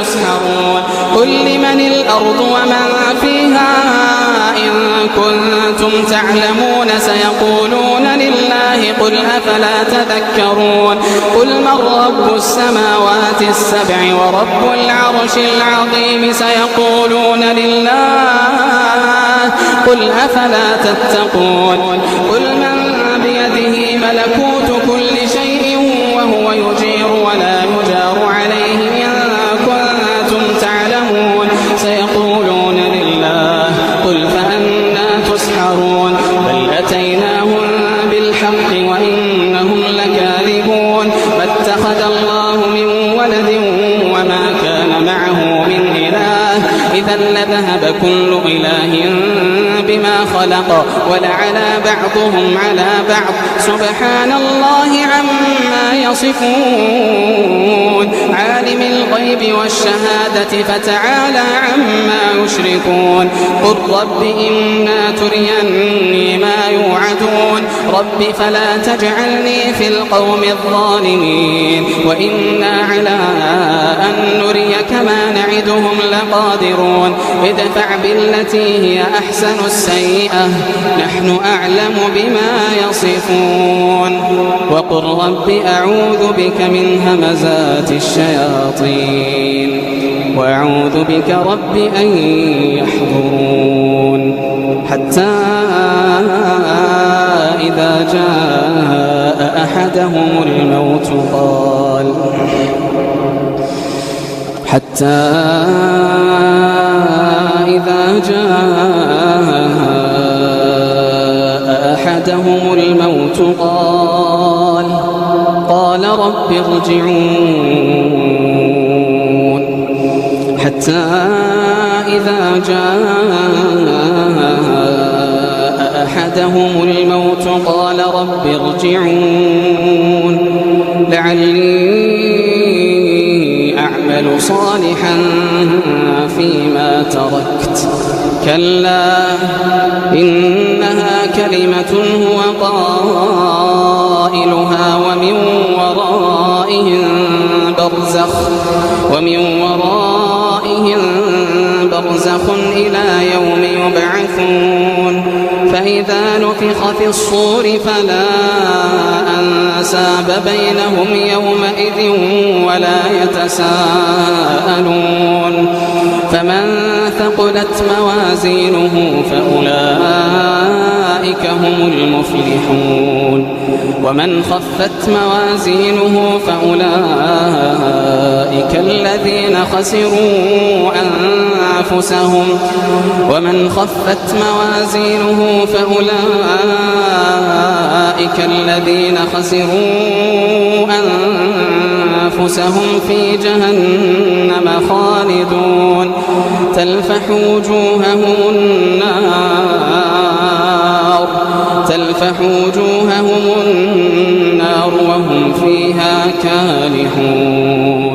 تسحرون قل لمن الأرض ومن فيها إن كنتم تعلمون سيقولون لله قل أفلا تذكرون قل من رب السماوات السبع ورب العرش العظيم سيقولون لله قل أفلا تتقون قل من بيده ملكوت كل شيء وهو يجير ولا يجار عليه إن كنتم تعلمون سيقولون لله قل فأنا تسحرون بل أتيناهم بالحق وإنهم لكاذبون ما اتخذ الله من ولد وما كان معه من إله إذا لذهب كل إله بما خلق ولعلى بعضهم على بعض سبحان الله عما يصفون عالم الغيب والشهادة فتعالى عما يشركون قل رب إما تريني ما يوعدون رب فلا تجعلني في القوم الظالمين وإنا على أن نريك ما نعدهم لقادرون ادفع بالتي هي أحسن السيئة نحن أعلم بما يصفون وقل رب أعوذ بك من همزات الشياطين وأعوذ بك رب أن يحضرون حتى إذا جاء أحدهم الموت قال إذا جاء أحدهم الموت قال رب ارجعون حتى إذا جاء أحدهم الموت قال رب ارجعون لعلي أعمل صالحا فيما تركت كلا إنها كلمة هو قائلها ومن ورائهم برزخ إلى يوم يبعثون فإذا نفخ في الصور فلا أنساب بينهم يومئذ ولا يتساءلون فمن ثقلت موازينه فأولئك هم المفلحون ومن خفت موازينه فأولئك الذين خسروا أنفسهم في جهنم خالدون تلفح وجوههم النار وهم فيها كالحون